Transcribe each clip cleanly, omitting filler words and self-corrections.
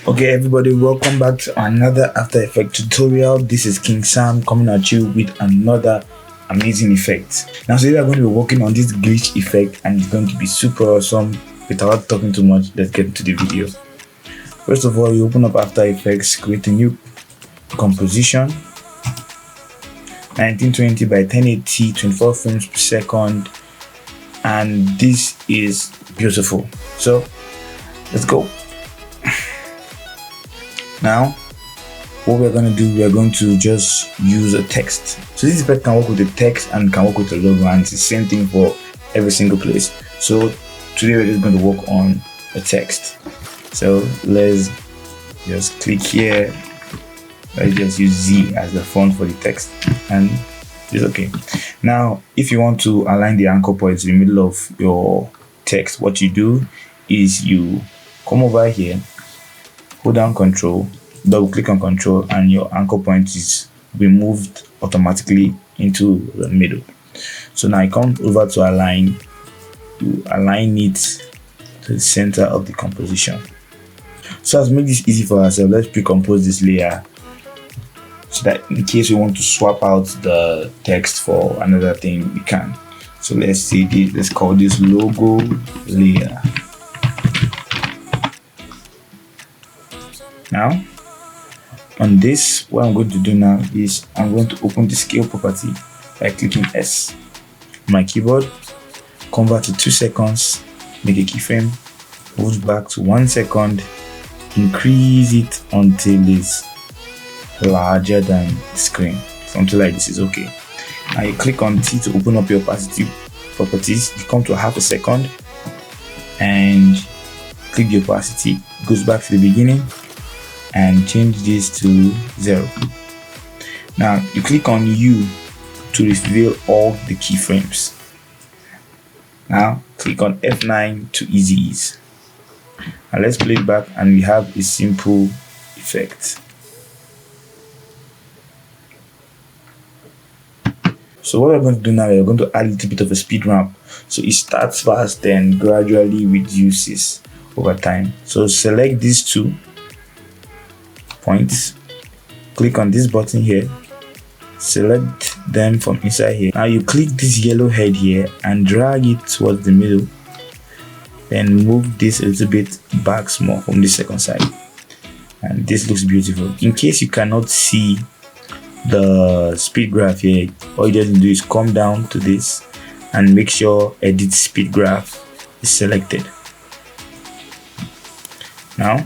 Okay, everybody, welcome back to another After Effects tutorial. This is King Sam coming at you with another amazing effect. Now, today we are going to be working on this glitch effect, and it's going to be super awesome. Without talking too much, let's get into the video. First of all, you open up After Effects, create a new composition, 1920 by 1080, 24 frames per second, and this is beautiful. So let's go. Now, what we're going to do, we're going to just use a text. So this effect can work with the text and can work with the logo, and it's the same thing for every single place. So today we're just going to work on a text. So let's just click here. Let's just use Z as the font for the text, and it's okay. Now, if you want to align the anchor points in the middle of your text, what you do is you come over here, hold down Control, double click on Control, and your anchor point is removed automatically into the middle. So now I come over to align. You align it to the center of the composition. So let's make this easy for ourselves. Let's pre-compose this layer so that in case we want to swap out the text for another thing, we can. So let's see this. Let's call this logo layer. Now, on this, what I'm going to do now is I'm going to open the scale property by clicking S on my keyboard, convert to 2 seconds, make a keyframe, move back to 1 second, increase it until it's larger than the screen. Something like this is okay. Now you click on T to open up your opacity properties. You come to half a second and click the opacity. It goes back to the beginning and change this to 0. Now you click on U to reveal all the keyframes. Now click on F9 to easy ease. Now let's play it back, and we have a simple effect. So what we're going to do now, we're going to add a little bit of a speed ramp. So it starts fast, then gradually reduces over time. So select these 2 points, click on this button here, select them from inside here. Now you click this yellow head here and drag it towards the middle, then move this a little bit back small from the second side, and this looks beautiful. In case you cannot see the speed graph here, all you just need to do is come down to this and make sure edit speed graph is selected. Now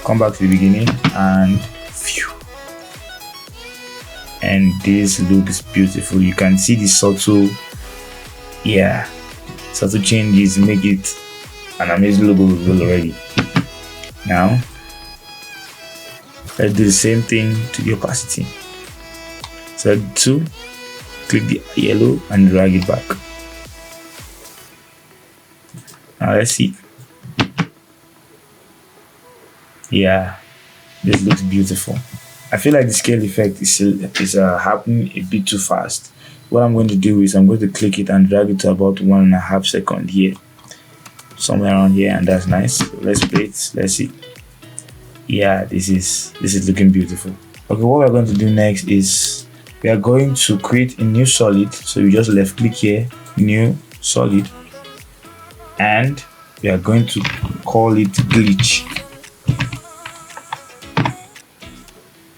come back to the beginning and phew, and this looks beautiful. You can see the subtle changes make it an amazing logo reveal already. Now let's do the same thing to the opacity. Select 2, click the yellow and drag it back. Now let's see. Yeah, this looks beautiful. I feel like the scale effect is happening a bit too fast. What I'm going to do is I'm going to click it and drag it to about 1.5 seconds here, somewhere around here, and that's nice. So let's play it. Let's see. Yeah, this is looking beautiful. Okay, what we're going to do next is we are going to create a new solid. So you just left click here, new solid, and we are going to call it glitch.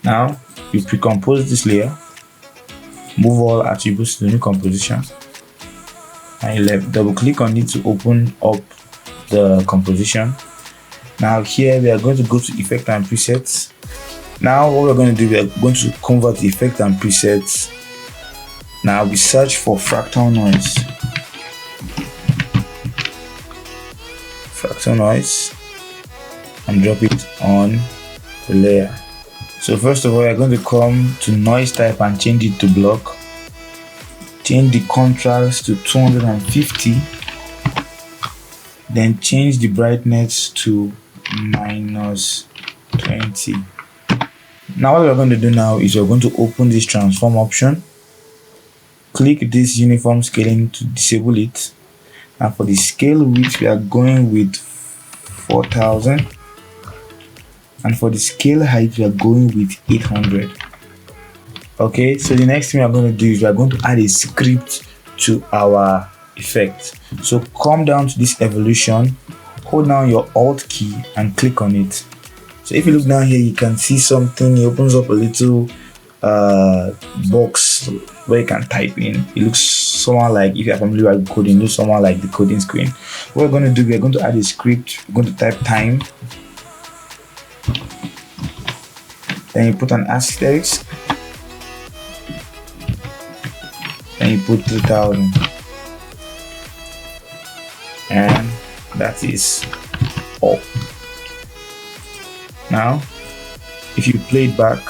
Now you pre-compose this layer, move all attributes to the new composition, and you left double click on it to open up the composition. Now here we are going to go to effect and presets. Now what we're going to do, we are going to convert the effect and presets. Now we search for fractal noise and drop it on the layer. So first of all, we're going to come to noise type and change it to block. Change the contrast to 250. Then change the brightness to -20. Now what we're going to do now is we're going to open this transform option. Click this uniform scaling to disable it. And for the scale width, we are going with 4000. and for the scale height we are going with 800. Okay, so the next thing we are going to do is we are going to add a script to our effect. So come down to this evolution, hold down your alt key and click on it. So if you look down here, you can see something. It opens up a little box where you can type in. It looks somewhat like, if you're familiar with coding, it looks somewhat like the coding screen. What we're going to do, we're going to add a script. We're going to type time, then you put an asterisk, then you put 3000, and that is all. Now if you play it back,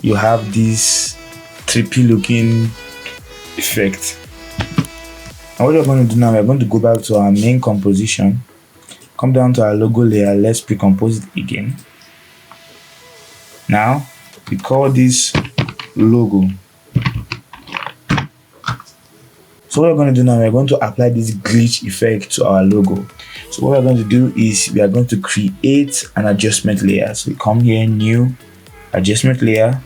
you have this trippy looking effect. And what we're going to do now, we're going to go back to our main composition, come down to our logo layer, let's pre-compose it again. Now we call this logo. So what we're going to do now, we're going to apply this glitch effect to our logo. So what we're going to do is we are going to create an adjustment layer. So we come here, new adjustment layer.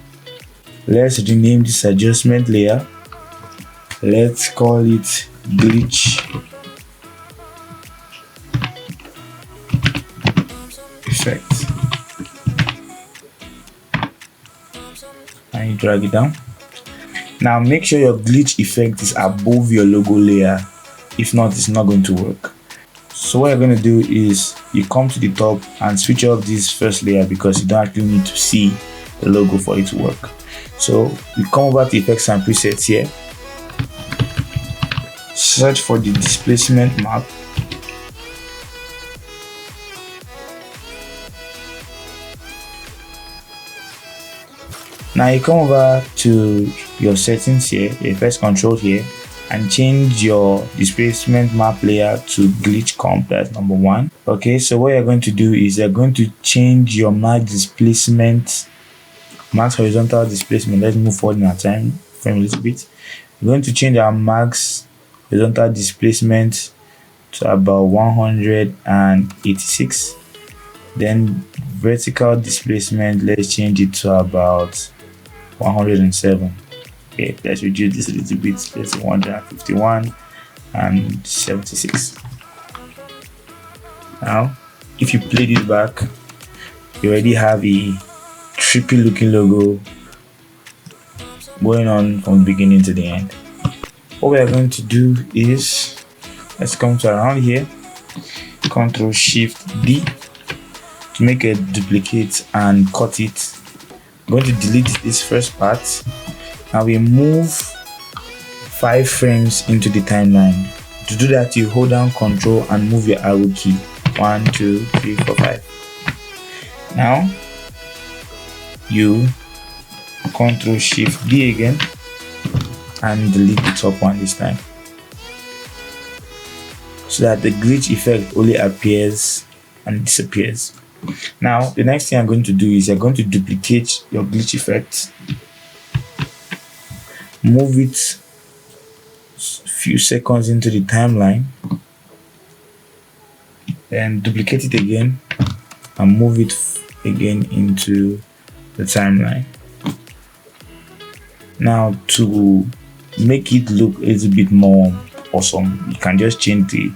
Let's rename this adjustment layer. Let's call it glitch effect, and you drag it down. Now make sure your glitch effect is above your logo layer. If not, it's not going to work. So what you're going to do is you come to the top and switch off this first layer, because you don't actually need to see the logo for it to work. So we come over to effects and presets here, search for the displacement map, now you come over to your settings here, the effects control here, and change your displacement map layer to glitch comp. That's number 1. Okay, so what you're going to do is you're going to change your max displacement, max horizontal displacement. Let's move forward in our time frame a little bit. We're going to change our max horizontal displacement to about 186. Then vertical displacement, let's change it to about 107. Okay, let's reduce this a little bit. Let's say 151 and 76. Now if you play this back, you already have a trippy looking logo going on from the beginning to the end. What we are going to do is, let's come to around here, Ctrl Shift D to make a duplicate and cut it. I'm going to delete this first part. Now we move 5 frames into the timeline. To do that, you hold down Ctrl and move your arrow key. 1, 2, 3, 4, 5. Now you Ctrl Shift D again and delete the top one this time, so that the glitch effect only appears and disappears. Now the next thing I'm going to do is you're going to duplicate your glitch effect, move it a few seconds into the timeline, then duplicate it again and move it again into the timeline. Now to make it look a little bit more awesome, you can just change the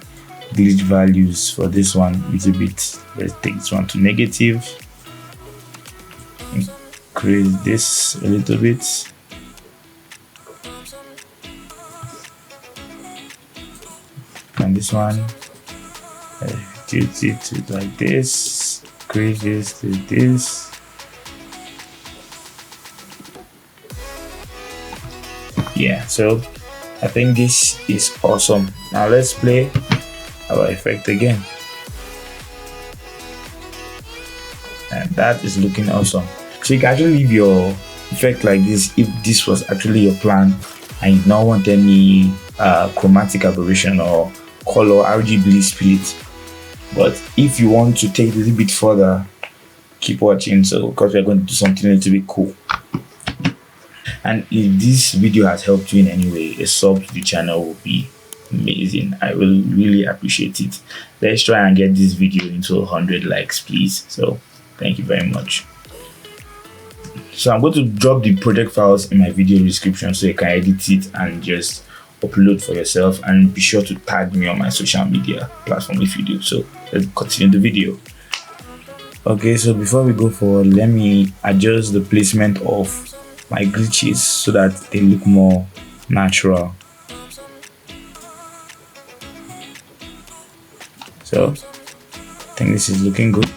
glitch values for this one a little bit. Let's take this one to negative, increase this a little bit, and this one reduce it to like this, increase this to this. Yeah, so I think this is awesome. Now let's play our effect again, and that is looking awesome. So you can actually leave your effect like this if this was actually your plan and you don't want any chromatic aberration or color RGB split. But if you want to take it a little bit further, keep watching, so because we're going to do something a little bit cool. And if this video has helped you in any way, a sub to the channel will be amazing. I will really appreciate it. Let's try and get this video into 100 likes, please. So thank you very much. So I'm going to drop the project files in my video description so you can edit it and just upload for yourself, and be sure to tag me on my social media platform if you do. So let's continue the video. Okay, so before we go forward, let me adjust the placement of my glitches so that they look more natural. So I think this is looking good.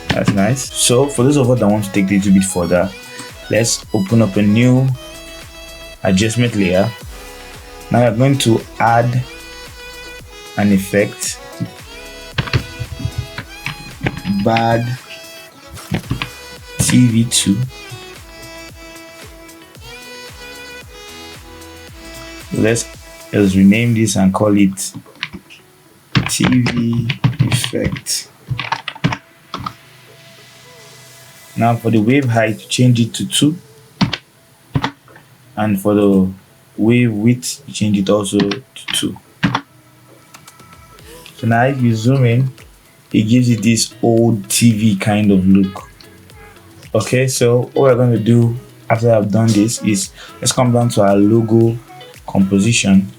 That's nice. So for those of us that want to take it a little bit further, let's open up a new adjustment layer. Now we're going to add an effect, bad TV2. Let's rename this and call it TV effect. Now for the wave height, change it to 2, and for the wave width, change it also to 2. So now if you zoom in, it gives you this old TV kind of look. Okay, so what we're going to do after I've done this is, let's come down to our logo composition.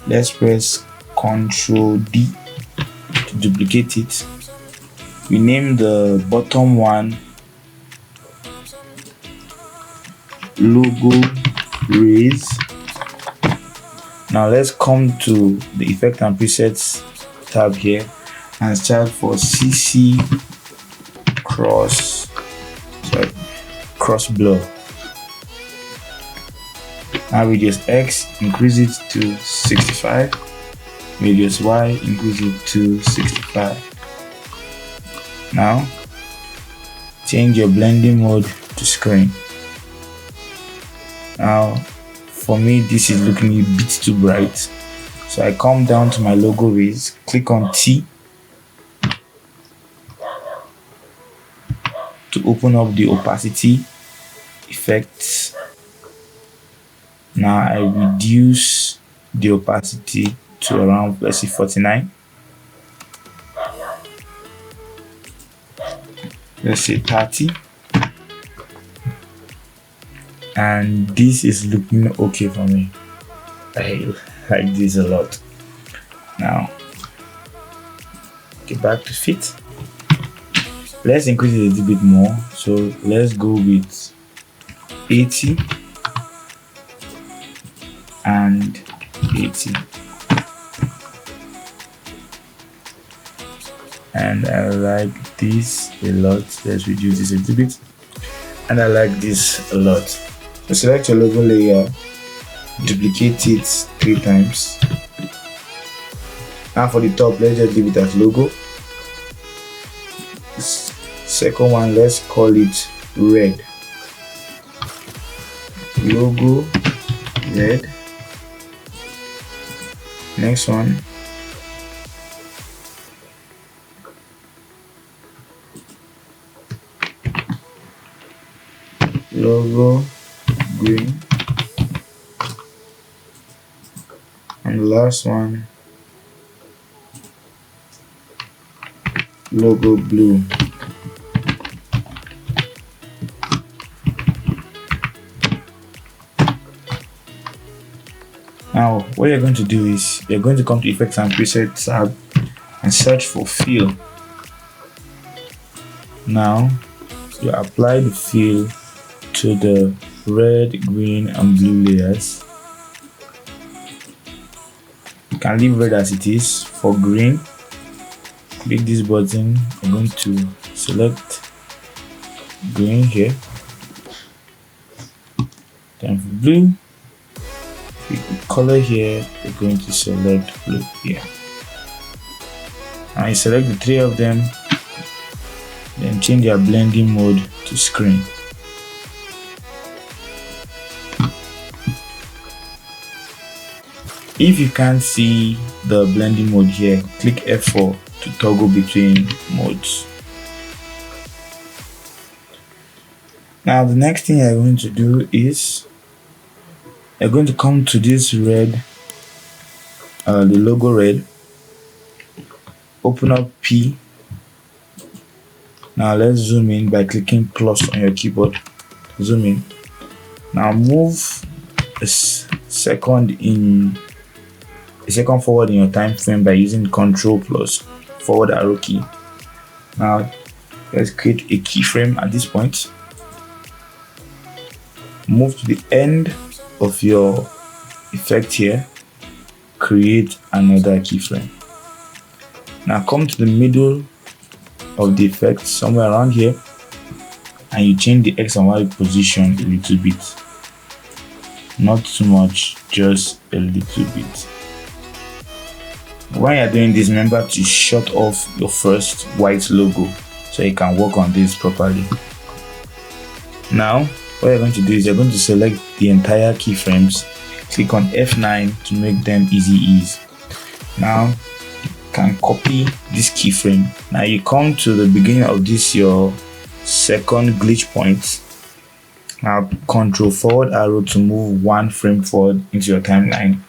Let's press Ctrl D to duplicate it. We name the bottom one logo raise. Now let's come to the effect and presets tab here and search for CC cross blur. Now radius X, increase it to 65. Radius Y, increase it to 65. Now change your blending mode to screen. Now for me, this is looking a bit too bright, so I come down to my logo raise, click on T to open up the opacity effects. Now I reduce the opacity to around, let's say, 49. Let's say 30. And this is looking okay for me. I like this a lot. Now get back to fit. Let's increase it a little bit more. So let's go with 80 and 80. And I like this a lot. Let's reduce this a little bit. And I like this a lot. So select your logo layer, duplicate it 3 times. Now for the top, let's just leave it as logo. Second one, let's call it red. Logo red. Next one, logo green, and the last one, logo blue. Now what you're going to do is, you're going to come to effects and presets tab and search for fill. Now you apply the fill to the red, green and blue layers. You can leave red as it is. For green, click this button. I'm going to select green here. Then for blue, pick the color here. We're going to select blue here. Now you select the 3 of them, then change your blending mode to screen. If you can't see the blending mode here, click F4 to toggle between modes. Now the next thing you're going to do is you're going to come to this red, the logo red, open up P. Now let's zoom in by clicking plus on your keyboard. Zoom in. Now move a second forward in your time frame by using Control plus forward arrow key. Now let's create a keyframe at this point. Move to the end of your effect here, create another keyframe. Now come to the middle of the effect, somewhere around here, and you change the X and Y position a little bit. Not too much, just a little bit. While you're doing this, remember to shut off your first white logo so you can work on this properly. Now what you're going to do is you're going to select the entire keyframes, click on F9 to make them easy ease. Now you can copy this keyframe. Now you come to the beginning of this your second glitch point. Now Control forward arrow to move one frame forward into your timeline,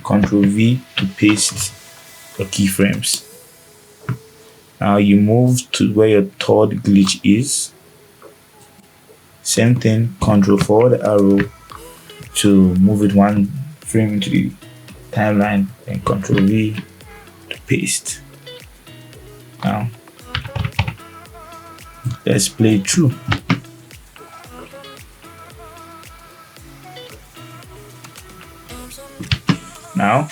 Control V to paste your keyframes. Now you move to where your third glitch is. Same thing, Control forward arrow to move it one frame into the timeline, and Control V to paste. Now let's play it through. Now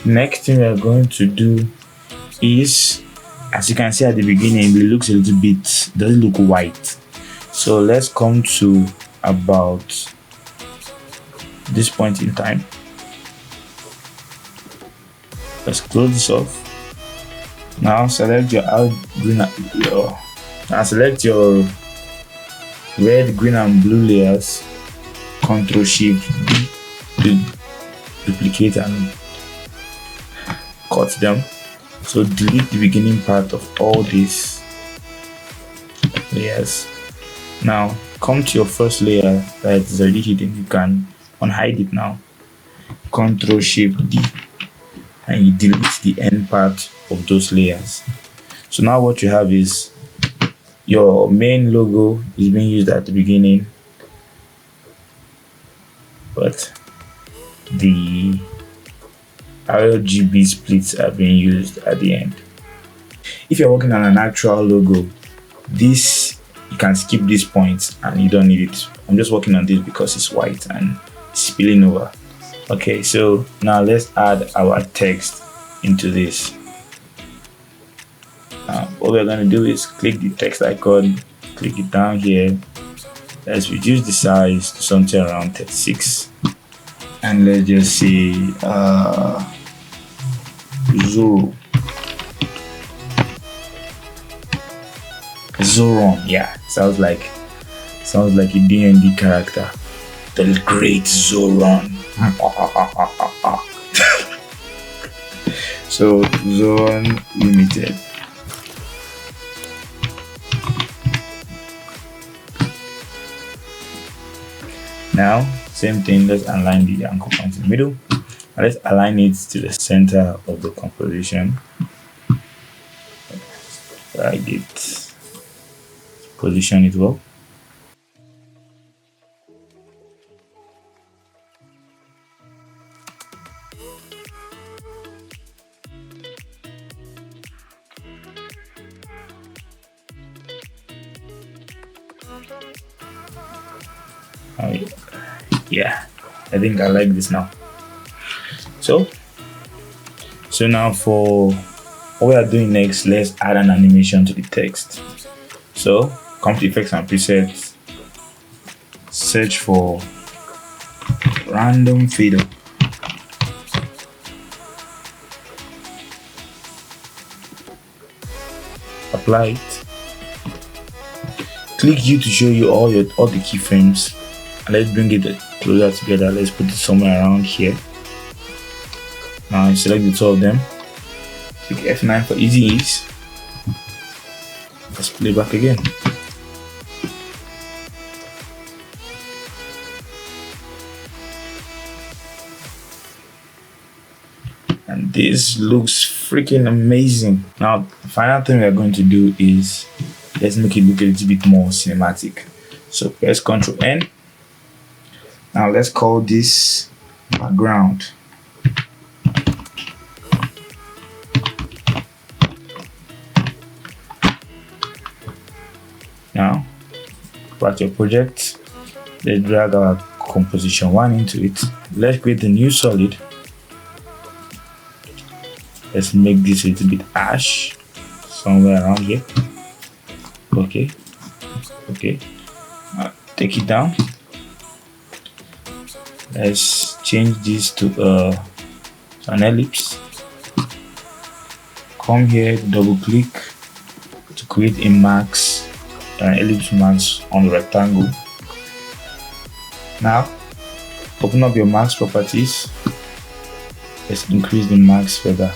next thing we're going to do is, as you can see at the beginning, it looks a little bit, doesn't look white. So let's come to about this point in time. Let's close this off. Now select your select your red, green, and blue layers. Control Shift D to duplicate and cut them. So delete the beginning part of all these layers. Now come to your first layer that is already hidden. You can unhide it now. Control Shift D, and you delete the end part of those layers. So now what you have is your main logo is being used at the beginning, but the RGB splits are being used at the end. If you're working on an actual logo, this you can skip these points and you don't need it. I'm just working on this because it's white and it's spilling over. Okay, so now let's add our text into this. What we're going to do is click the text icon, click it down here. Let's reduce the size to something around 36, and let's just say Zoron. Yeah, sounds like a D&D character. The great Zoron. So Zoron Limited. Now same thing, let's align the anchor point in the middle, and let's align it to the center of the composition. Drag it, position it well. Yeah, I think I like this now. So now for what we are doing next, let's add an animation to the text. So come to effects and presets, search for random fader. Apply it. Click U to show you all the keyframes. And let's bring it closer together. Let's put it somewhere around here. Now you select the two of them. Click F9 for easy ease. Let's play back again. and this looks freaking amazing. Now the final thing we're going to do is let's make it look a little bit more cinematic. So press Ctrl N. Now let's call this background. Now back to your project. Let's drag our composition 1 into it. Let's create a new solid. Let's make this a little bit ash, somewhere around here. Okay. Take it down. Let's change this to an ellipse. Come here, double click to create a max, an ellipse max on the rectangle. Now open up your max properties. Let's increase the max further.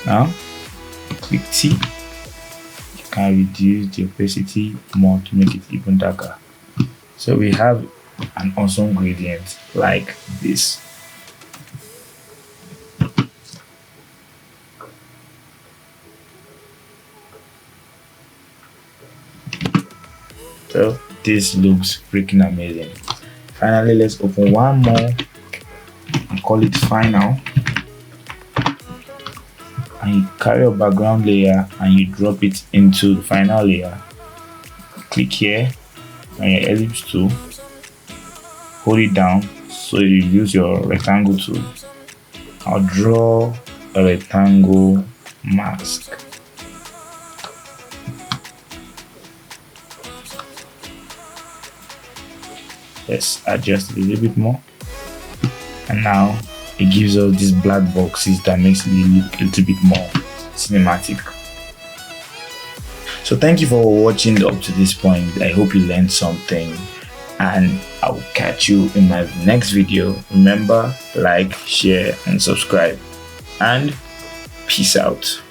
Now click T. You can reduce the opacity more to make it even darker. So we have an awesome gradient like this. So this looks freaking amazing. Finally, let's open one more and call it final. And you carry your background layer and you drop it into the final layer. Click here on your ellipse tool, hold it down so you use your rectangle tool. I'll draw a rectangle mask. Let's adjust it a little bit more, and now it gives us these black boxes that makes it look a little bit more cinematic. So thank you for watching up to this point. I hope you learned something, and I will catch you in my next video. Remember, like, share and subscribe, and peace out.